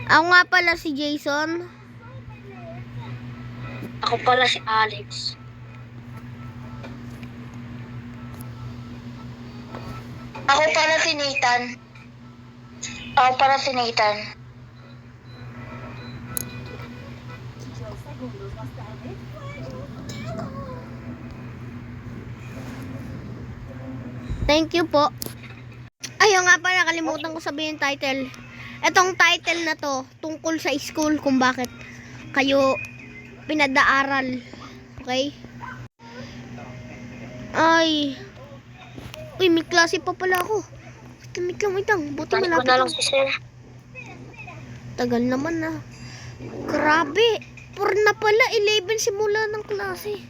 Ako nga pala si Jason. Ako pala si Alex. Ako pala si Nathan. Ako pala si Nathan. Thank you po. Ayun nga pala, kalimutan ko sabihin title. Etong title na to, tungkol sa school kung bakit kayo pinadaaral. Okay? Ay. Uy, may klase pa pala ako. Wait lang. Buti Balik ko malapit na lang ako. si Sir. Tagal naman na. Grabe. 4 na pala. 11 simula ng klase.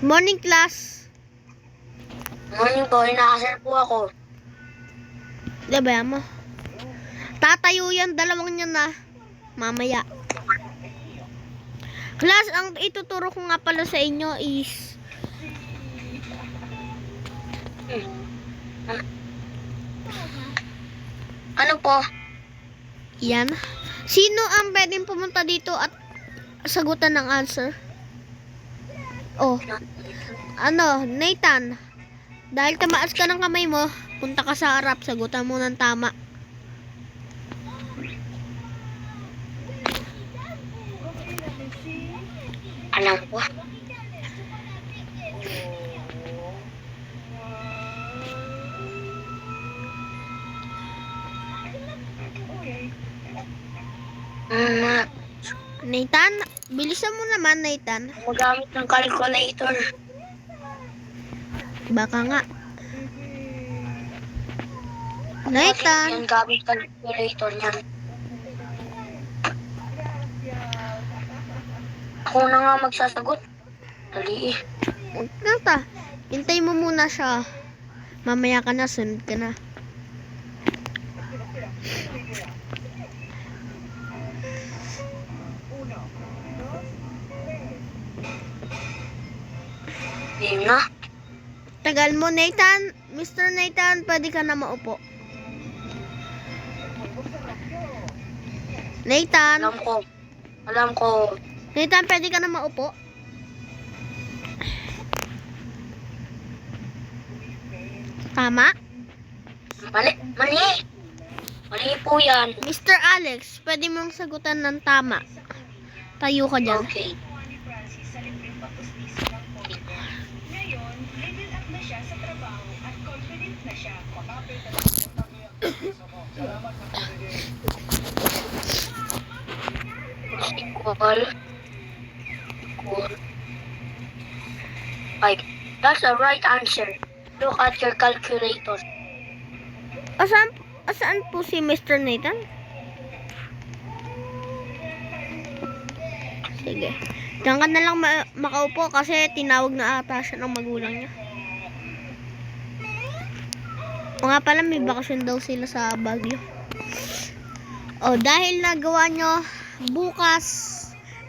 Morning class. Morning po, nakasal po ako. Diba mo? Tatayo yan, dalawang yan na. Mamaya. Class, ang ituturo ko nga pala sa inyo is Ano po? yan. Sino ang pwedeng pumunta dito at sagutan ng answer? Oh. Ano, Nathan. Dahil tamaas ka ng kamay mo, punta ka sa harap, sagutan mo ng tama. Alam ko. Nathan, bilisan mo naman, Nathan. Magamit ng calculator. Baka nga. Nathan. Yan gamit calculator niyan. Ako na nga magsasagot. Dali eh. Huwag na ta. Hintay mo muna siya. Mamaya ka na, sunod ka na. Game na. Tagal mo, Nathan. Mr. Nathan, pwede ka na maupo. Nathan. Alam ko. Nathan, pwede ka na maupo. Tama? Mali po yan. Mr. Alex, pwede mong sagutan ng tama. Tayo ka dyan. Okay. Equal. Like, that's the right answer. Look at your calculator. Asaan po si Mr. Nathan? Sige. Diyan ka na lang makaupo kasi tinawag na ata siya ng magulang niya. O nga pala, may bakasyon daw sila sa Baguio. O, dahil nagawa nyo, bukas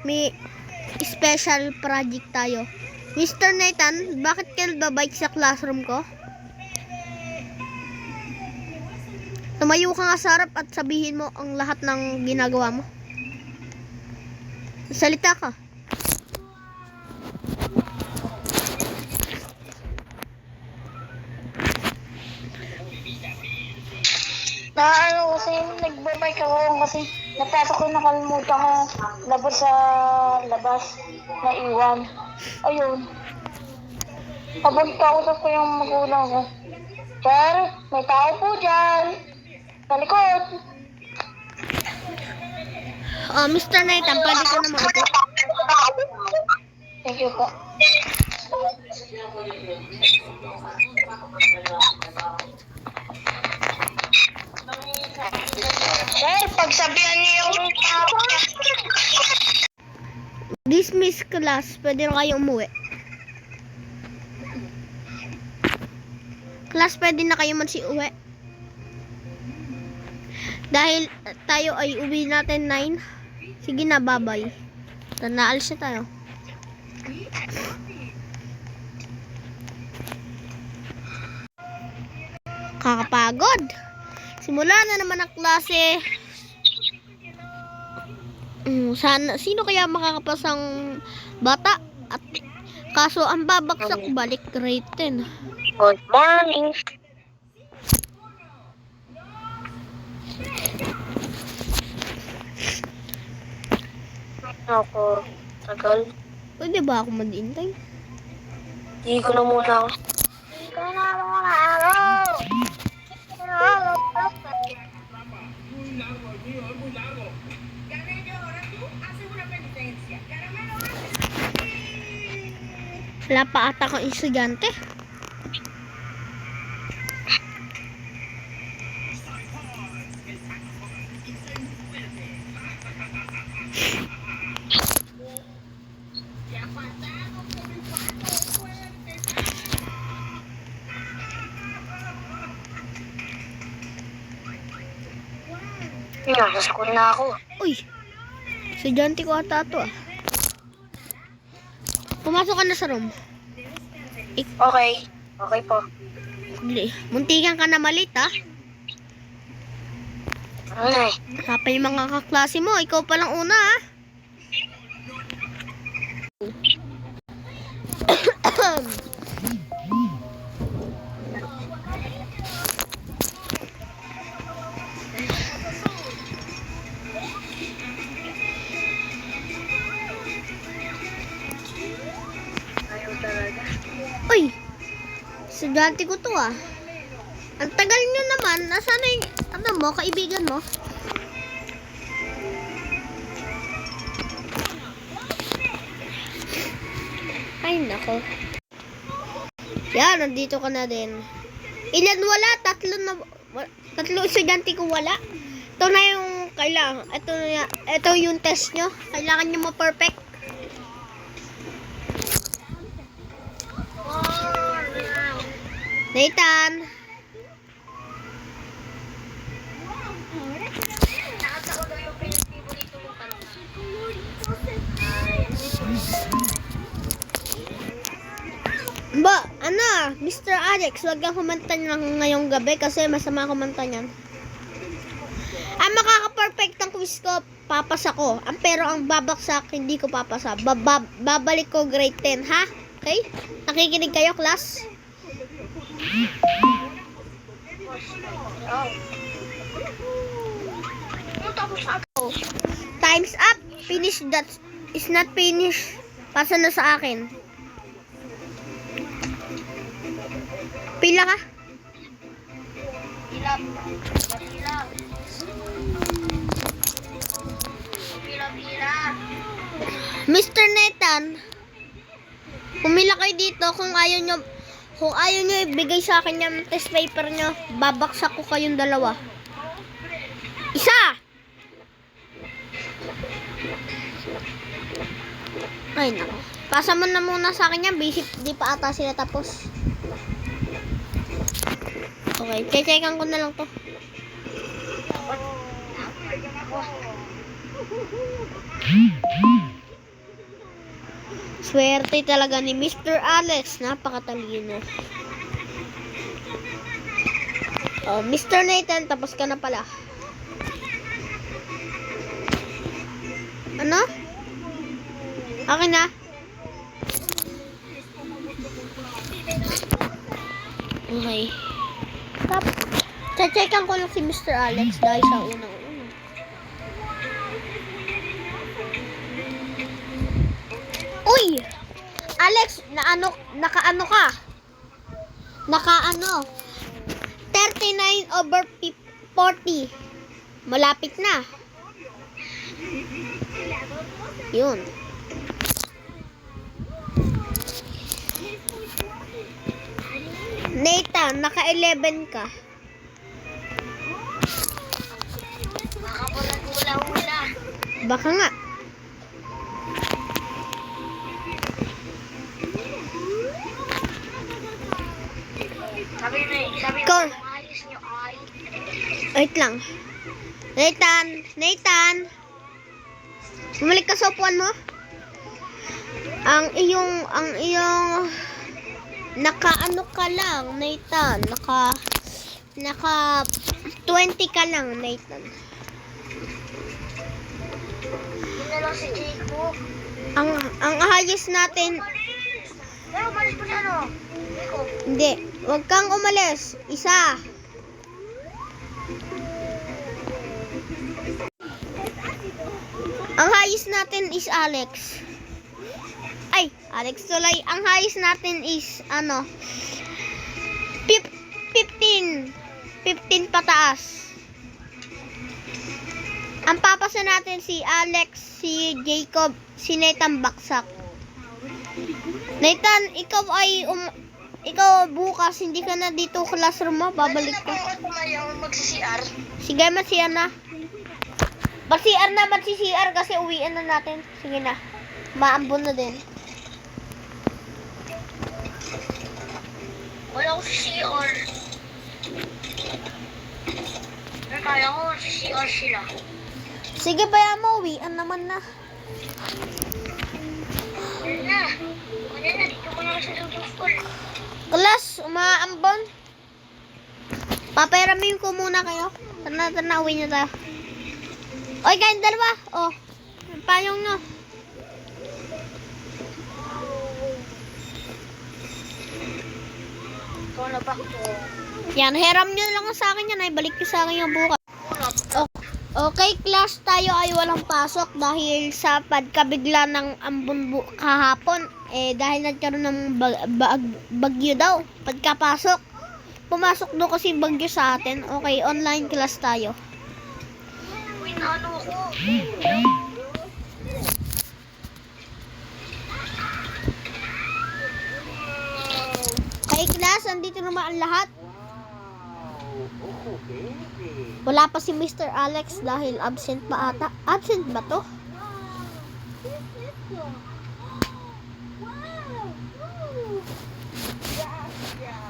may special project tayo. Mr. Nathan, bakit ka nagbabike sa classroom ko? Tumayo ka nga sa harap at sabihin mo ang lahat ng ginagawa mo. Salita ka. Kasi nagbabike ako kasi napasok ko, nakalimutan ko labas sa labas na iwan. Ayun. Pabagkausap ko yung magulang ko. Sir, may tao po dyan. Sa likod. Mr. Nathan, pwede ka na maupo. Thank you po. Sir, pagsabihan niyo yung Dismiss class, pwede na kayo umuwi. Class, pwede na kayo uwi. Dahil tayo ay uwi natin 9. Sige na, bye-bye. Naalis na tayo. Kakapagod. Simula na naman ang klase. Sino kaya makakapasang bata? At kaso ang babagsak balik grade 10. Good morning. Ako, tagal. Pwede ba ako mag-intay? Hindi ko na muna ako. Wala pa ata akong estudyante. Nasa school na ako. Uy, estudyante ko ata ito ah. Pumasok ka na sa room. Okay. Okay po. Muntikan ka na malit ah. Ay, Kapag yung mga kaklase mo, ikaw pa lang una ah. ayaw talaga. Uy, estudyante ko to ah. Ang tagal nyo naman. Nasaan na yung, ano mo, kaibigan mo? Ay, nako. Yan, nandito ka na din. Ilan wala? Tatlo estudyante ko wala. Ito na yung kailangan. Ito yung test nyo. Kailangan nyo ma-perfect. Nathan. Mr. Alex, wag kang kumanta ng ngayong gabi kasi masama kumanta niyan. Ang makaka-perfect ng quiz ko, papasa ko. Pero ang babaksak, hindi ko papasa. Babalik ko grade 10, ha? Okay? Nakikinig kayo, class? Time's up. Finish that. Is not finished. Pasa na sa akin. Pila ka? Mr. Nathan, pumila kayo dito kung ayaw nyo ibigay sa akin yung test paper nyo, babaksak ko kayong dalawa. Isa! Ay nako. Pasa mo na muna sa akin yan, basic di pa ata sila tapos. Okay, checkan ko na lang to. Swerte talaga ni Mr. Alex, napakatalino. Oh, Mr. Nathan, tapos ka na pala. Ano? Akin na? Okay. Checkan ko lang si Mr. Alex dahil sa unang-una. Uy! Alex, nakaano ka? Nakaano? 39/40. Malapit na. Yun. Nathan, naka-11 ka. Baka nga. Sabi Ko. mo, ayos nyo ay. Wait lang. Nathan. Bumalik ka sa upuan mo. Ang iyong naka-ano ka lang, Nathan. Naka 20 ka lang, Nathan. Yun na lang si Jacob. Ang highest natin, Pero umalis pa siya, no? Jacob. hindi, wag kang umalis. Isa. Ang highest natin is Alex. Ay, Alex tuloy. Ang highest natin is, 15. 15 pataas. Ang papasa natin si Alex, si Jacob, si Nathan Baksak. Nathan, ikaw bukas, hindi ka na dito classroom mo, babalik ka. Ako tumayang mag-CR. Sige, mag-CR na. Mag-CR kasi uwian na natin. Sige na. Maambon na din. Wala ko si CR. Kaya ko si CR sila. Sige, baya mo, uwian naman na. Wala na. Wala na. Dito ko na sa school. Class, umaambon. Papayaramin ko muna kayo. Tara, uwi na tayo. Oy, kayong dalawa. Oh, ang payong nyo. Ikaw na ba ko? Yan, hiram nyo lang sa akin yan. Ay, balik ko sa akin yung bukas. Okay, class, tayo ay walang pasok dahil sa pagkabigla ng ambon kahapon. Dahil nagkaroon ng bagyo daw. Pagkapasok, pumasok daw kasi bagyo sa atin. Okay, online class tayo. Ano ko? Okay, class, andito naman ang lahat. Wala pa si Mr. Alex dahil absent pa ata. Absent ba to?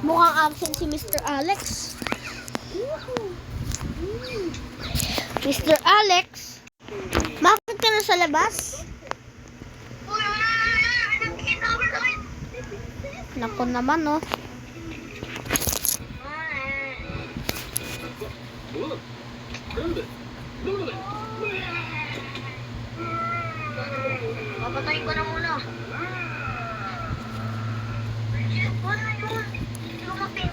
Mukhang absent si Mr. Alex. Mr. Alex? Bakit ka na sa labas? Naku naman, oh. Papatayin ko na muna. Wala yun. Lumapit.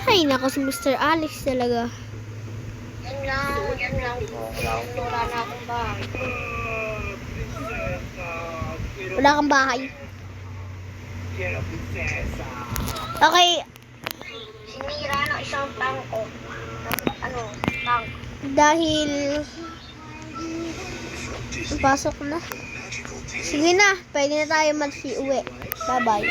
Ay, naku si Mr. Alex talaga. Yan lang po. Wala na akong bahay. Wala kang bahay. Okay, Sinira ng isang tangko. Tank. dahil pasok na. Sige na, pwede na tayo mag-uwi. Bye-bye.